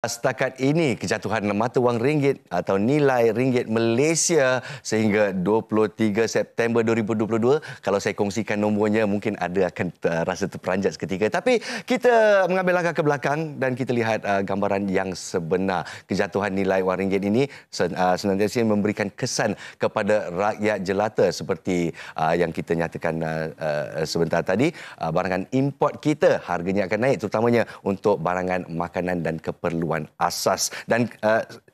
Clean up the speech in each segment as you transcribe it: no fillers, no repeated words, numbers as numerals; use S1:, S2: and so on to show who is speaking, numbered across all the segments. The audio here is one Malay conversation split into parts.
S1: Setakat ini, kejatuhan mata wang ringgit atau nilai ringgit Malaysia sehingga 23 September 2022, kalau saya kongsikan nombornya mungkin ada akan rasa terperanjat seketika. Tapi kita mengambil langkah ke belakang dan kita lihat gambaran yang sebenar. Kejatuhan nilai wang ringgit ini senantiasa memberikan kesan kepada rakyat jelata seperti yang kita nyatakan sebentar tadi. Barangan import kita harganya akan naik, terutamanya untuk barangan makanan dan keperluan asas, dan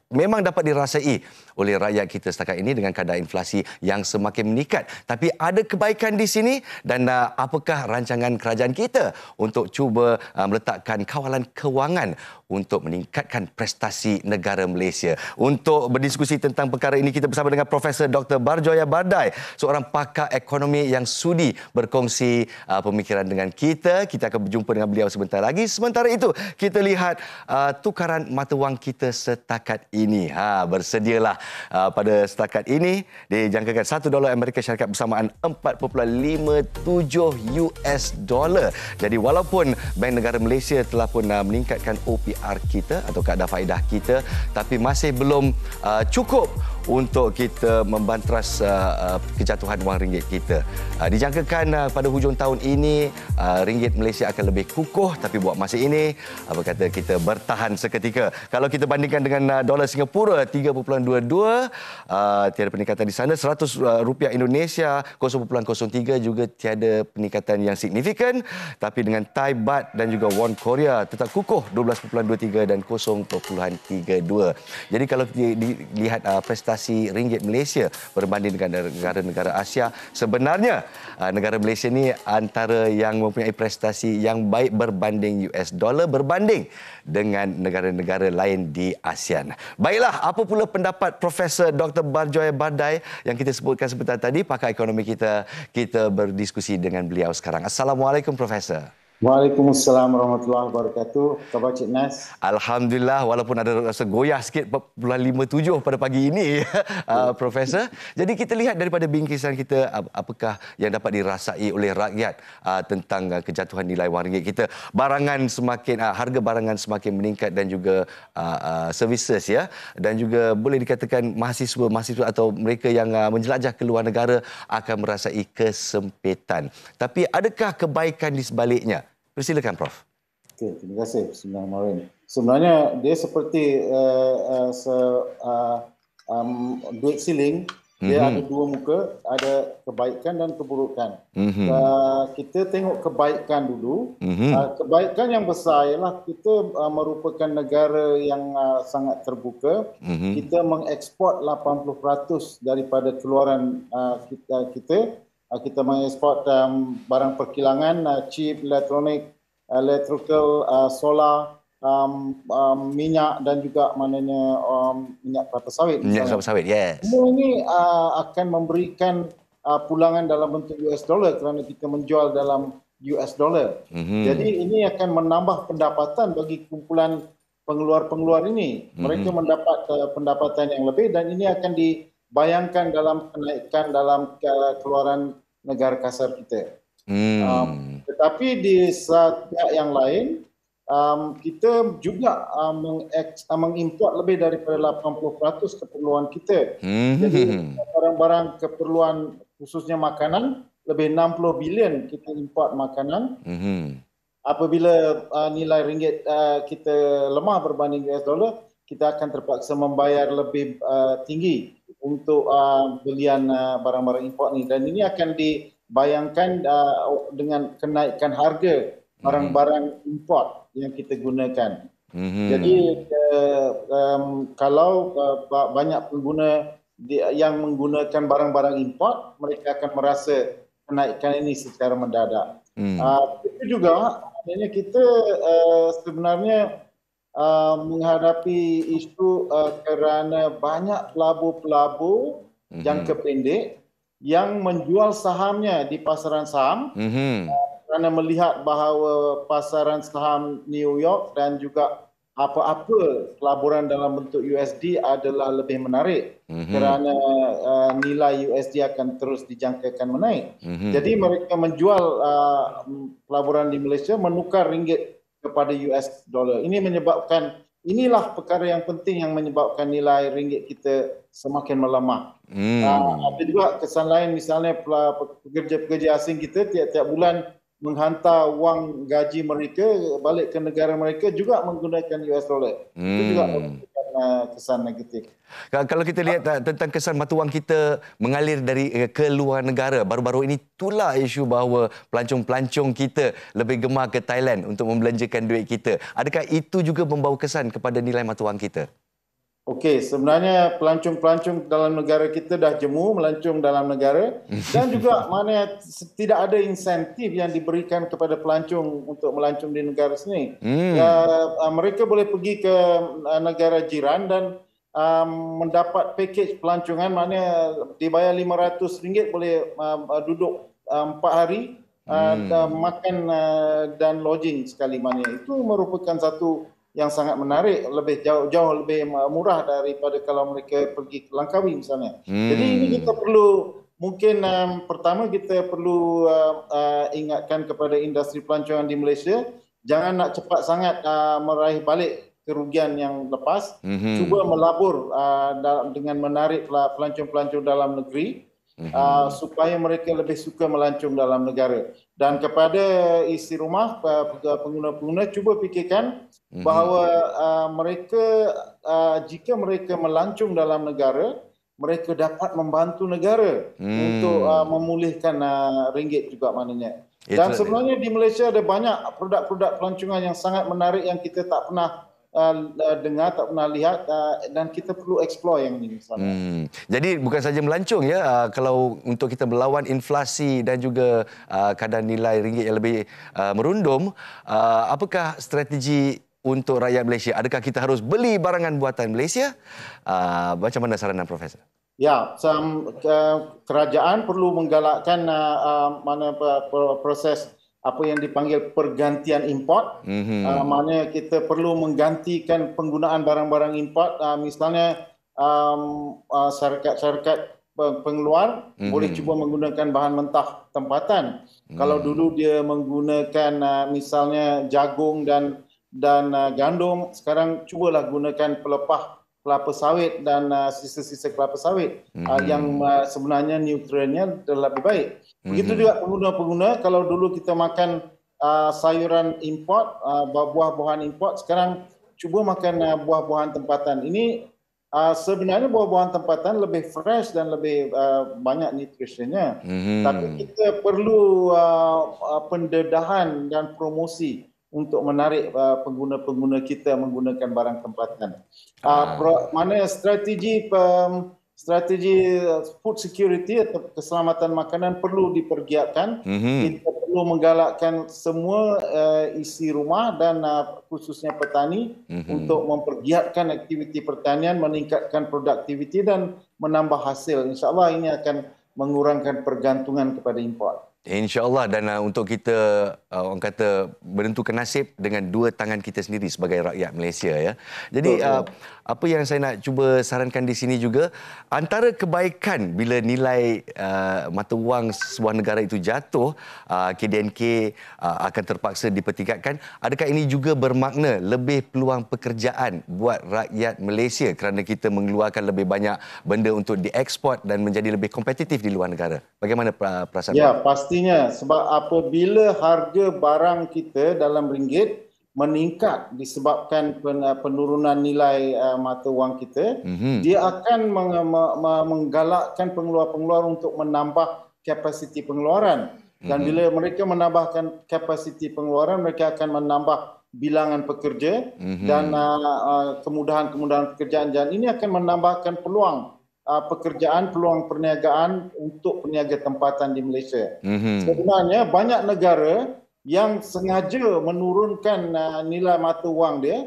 S1: memang dapat dirasai oleh rakyat kita setakat ini dengan kadar inflasi yang semakin meningkat. Tapi ada kebaikan di sini, dan apakah rancangan kerajaan kita untuk cuba meletakkan kawalan kewangan untuk meningkatkan prestasi negara Malaysia? Untuk berdiskusi tentang perkara ini, kita bersama dengan Profesor Dr. Barjoya Bardai, seorang pakar ekonomi yang sudi berkongsi pemikiran dengan kita. Kita akan berjumpa dengan beliau sebentar lagi. Sementara itu, kita lihat tukaran mata wang kita setakat ini. Bersedialah pada setakat ini dijangkakan $1 Amerika Syarikat bersamaan 4.57 US dollar. Jadi walaupun Bank Negara Malaysia telah pun meningkatkan OPR kita atau kadar faedah kita, tapi masih belum cukup untuk kita membanteras kejatuhan wang ringgit kita. Dijangkakan pada hujung tahun ini ringgit Malaysia akan lebih kukuh, tapi buat masa ini apa kata kita bertahan seketika. Kalau kita bandingkan dengan dolar Singapura 3.22, tiada peningkatan di sana. 100 rupiah Indonesia 0.03 juga tiada peningkatan yang signifikan, tapi dengan Thai baht dan juga won Korea tetap kukuh 12.23 dan 0.32. Jadi kalau dilihat prestasi ringgit Malaysia berbanding dengan negara-negara Asia, sebenarnya negara Malaysia ni antara yang mempunyai prestasi yang baik berbanding US dollar, berbanding dengan negara-negara lain di ASEAN. Baiklah, apa pula pendapat Profesor Dr. Barjoya Bardai yang kita sebutkan sebentar tadi, pakar ekonomi kita? Kita berdiskusi dengan beliau sekarang. Assalamualaikum, Profesor.
S2: Waalaikumsalam warahmatullahi wabarakatuh. Khabar Cik Nas?
S1: Alhamdulillah, walaupun ada rasa goyah sikit 4.57 pada pagi ini, Profesor. Jadi kita lihat daripada bingkisan kita, apakah yang dapat dirasai oleh rakyat tentang kejatuhan nilai wang ringgit kita. Harga barangan semakin meningkat dan juga services, ya. Dan juga boleh dikatakan mahasiswa atau mereka yang menjelajah ke luar negara akan merasai kesempitan. Tapi adakah kebaikan di sebaliknya? Persilakan, Prof.
S2: Okey, terima kasih. Bismillahirrahmanirrahim. Sebenarnya dia seperti duit siling. Dia ada dua muka, ada kebaikan dan keburukan. Kita tengok kebaikan dulu. Kebaikan yang besar ialah kita merupakan negara yang sangat terbuka. Kita mengeksport 80% daripada keluaran kita. Kita mengeksport barang perkilangan, chip, elektronik, electrical, solar, minyak dan juga minyak kelapa sawit.
S1: Minyak kelapa sawit, yes.
S2: Semua ini akan memberikan pulangan dalam bentuk US dollar kerana kita menjual dalam US dollar. Jadi ini akan menambah pendapatan bagi kumpulan pengeluar-pengeluar ini. Mereka mendapat pendapatan yang lebih, dan ini akan dibayangkan dalam kenaikan dalam keluaran negara kasar kita. Tetapi di pihak yang lain, kita juga mengimport lebih daripada 80% keperluan kita. Jadi barang-barang keperluan khususnya makanan, lebih 60 bilion kita import makanan. Apabila nilai ringgit kita lemah berbanding US dollar, kita akan terpaksa membayar lebih tinggi untuk belian barang-barang import ni, dan ini akan dibayangkan dengan kenaikan harga barang-barang import yang kita gunakan. Jadi kalau banyak pengguna yang menggunakan barang-barang import, mereka akan merasa kenaikan ini secara mendadak. Itu juga maknanya kita sebenarnya menghadapi isu kerana banyak pelabur-pelabur jangka pendek yang menjual sahamnya di pasaran saham kerana melihat bahawa pasaran saham New York dan juga apa-apa pelaburan dalam bentuk USD adalah lebih menarik kerana nilai USD akan terus dijangkakan menaik. Jadi mereka menjual pelaburan di Malaysia, menukar ringgit kepada US dollar. Ini menyebabkan inilah perkara yang penting yang menyebabkan nilai ringgit kita semakin melemah. Ada juga kesan lain, misalnya pekerja-pekerja asing kita tiap-tiap bulan menghantar wang gaji mereka balik ke negara mereka juga menggunakan US dollar. Itu juga merupakan kesan negatif.
S1: Kalau kita lihat tentang kesan mata wang kita mengalir dari ke luar negara, baru-baru ini itulah isu bahawa pelancong-pelancong kita lebih gemar ke Thailand untuk membelanjakan duit kita. Adakah itu juga membawa kesan kepada nilai mata wang kita?
S2: Okey, sebenarnya pelancong-pelancong dalam negara kita dah jemu melancong dalam negara dan juga mana tidak ada insentif yang diberikan kepada pelancong untuk melancong di negara sini. Mereka boleh pergi ke negara jiran dan mendapat pakej pelancongan, mana dibayar RM500 boleh duduk 4 hari, makan dan lodging sekali, mana itu merupakan satu yang sangat menarik, lebih jauh lebih murah daripada kalau mereka pergi ke Langkawi misalnya. Jadi ini kita perlu, mungkin pertama kita perlu ingatkan kepada industri pelancongan di Malaysia, jangan nak cepat sangat meraih balik kerugian yang lepas. Cuba melabur dengan menarik pelancong-pelancong dalam negeri, supaya mereka lebih suka melancong dalam negara. Dan kepada isi rumah, pengguna-pengguna, cuba fikirkan bahawa mereka, jika mereka melancong dalam negara, mereka dapat membantu negara untuk memulihkan ringgit juga maknanya. Dan sebenarnya di Malaysia ada banyak produk-produk pelancongan yang sangat menarik yang kita tak pernah dengar, tak pernah lihat, dan kita perlu explore yang ini misalnya.
S1: Jadi bukan saja melancong ya, kalau untuk kita melawan inflasi dan juga kadar nilai ringgit yang lebih merundum, apakah strategi untuk rakyat Malaysia? Adakah kita harus beli barangan buatan Malaysia? Macam mana saranan Profesor?
S2: Ya, kerajaan perlu menggalakkan proses apa yang dipanggil pergantian import. Mana kita perlu menggantikan penggunaan barang-barang import. Misalnya syarikat-syarikat pengeluar boleh cuba menggunakan bahan mentah tempatan. Kalau dulu dia menggunakan misalnya jagung dan gandum, sekarang cubalah gunakan pelepah kelapa sawit dan sisa-sisa kelapa sawit yang sebenarnya nutriennya lebih baik. Begitu juga pengguna-pengguna, kalau dulu kita makan sayuran import, buah-buahan import, sekarang cuba makan buah-buahan tempatan. Ini sebenarnya buah-buahan tempatan lebih fresh dan lebih banyak nutritionnya. Tapi kita perlu pendedahan dan promosi untuk menarik pengguna-pengguna kita menggunakan barang tempatan. Mana strategi food security atau keselamatan makanan perlu dipergiatkan. Kita perlu menggalakkan semua isi rumah dan khususnya petani untuk mempergiatkan aktiviti pertanian, meningkatkan produktiviti dan menambah hasil. InsyaAllah ini akan mengurangkan pergantungan kepada import.
S1: InsyaAllah, dan untuk kita orang kata menentukan nasib dengan dua tangan kita sendiri sebagai rakyat Malaysia ya. Jadi apa yang saya nak cuba sarankan di sini juga, antara kebaikan bila nilai mata wang sebuah negara itu jatuh, KDNK akan terpaksa dipertingkatkan. Adakah ini juga bermakna lebih peluang pekerjaan buat rakyat Malaysia kerana kita mengeluarkan lebih banyak benda untuk diekspor dan menjadi lebih kompetitif di luar negara? Bagaimana perasaan?
S2: Ya, pastinya, sebab apabila harga barang kita dalam ringgit meningkat disebabkan penurunan nilai mata wang kita, dia akan menggalakkan pengeluar-pengeluar untuk menambah kapasiti pengeluaran. Dan bila mereka menambahkan kapasiti pengeluaran, mereka akan menambah bilangan pekerja dan kemudahan-kemudahan pekerjaan. Dan ini akan menambahkan peluang pekerjaan, peluang perniagaan untuk peniaga tempatan di Malaysia. Sebenarnya banyak negara yang sengaja menurunkan nilai mata wang dia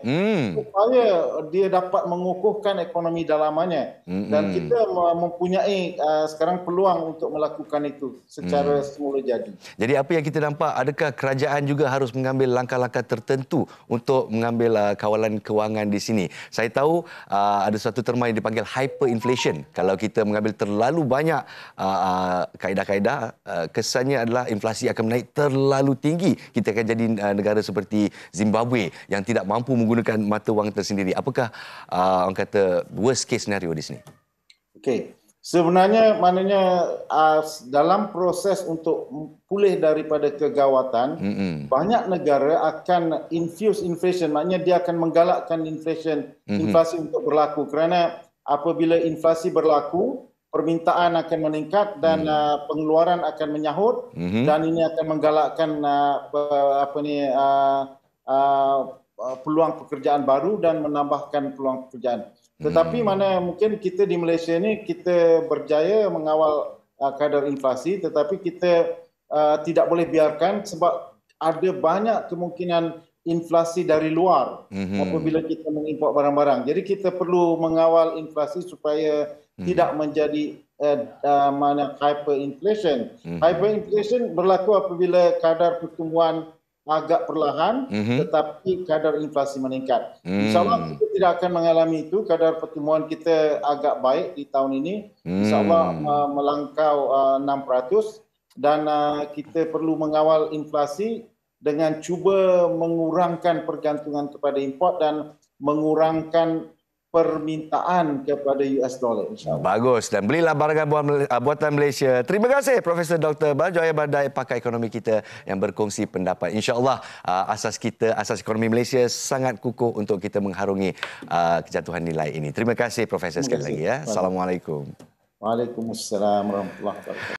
S2: supaya dia dapat mengukuhkan ekonomi dalamannya. Dan kita mempunyai sekarang peluang untuk melakukan itu secara semula jadi.
S1: Jadi apa yang kita nampak, adakah kerajaan juga harus mengambil langkah-langkah tertentu untuk mengambil kawalan kewangan di sini? Saya tahu ada satu terma yang dipanggil hyperinflation. Kalau kita mengambil terlalu banyak kaedah-kaedah, kesannya adalah inflasi akan menaik terlalu tinggi. nanti kita akan jadi negara seperti Zimbabwe yang tidak mampu menggunakan mata wang tersendiri. Apakah orang kata worst case scenario di sini?
S2: Okey. Sebenarnya maknanya dalam proses untuk pulih daripada kegawatan, banyak negara akan infuse inflation, maknanya dia akan menggalakkan inflasi untuk berlaku, kerana apabila inflasi berlaku, permintaan akan meningkat dan pengeluaran akan menyahut, dan ini akan menggalakkan peluang pekerjaan baru dan menambahkan peluang pekerjaan. Tetapi mana mungkin kita di Malaysia ni kita berjaya mengawal kadar inflasi, tetapi kita tidak boleh biarkan sebab ada banyak kemungkinan inflasi dari luar apabila kita mengimport barang-barang. Jadi kita perlu mengawal inflasi supaya tidak menjadi hyperinflation. Hyperinflation berlaku apabila kadar pertumbuhan agak perlahan, tetapi kadar inflasi meningkat. InsyaAllah kita tidak akan mengalami itu. Kadar pertumbuhan kita agak baik di tahun ini. InsyaAllah melangkau 6%. Dan kita perlu mengawal inflasi dengan cuba mengurangkan pergantungan kepada import dan mengurangkan permintaan kepada US dollar, insyaAllah.
S1: Bagus, dan belilah barangan buatan Malaysia. Terima kasih Profesor Dr. Baljoya Badai, pakar ekonomi kita yang berkongsi pendapat. InsyaAllah asas ekonomi Malaysia sangat kukuh untuk kita mengharungi kejatuhan nilai ini. Terima kasih Profesor sekali lagi ya. Assalamualaikum.
S2: Waalaikumsalam warahmatullahi wabarakatuh.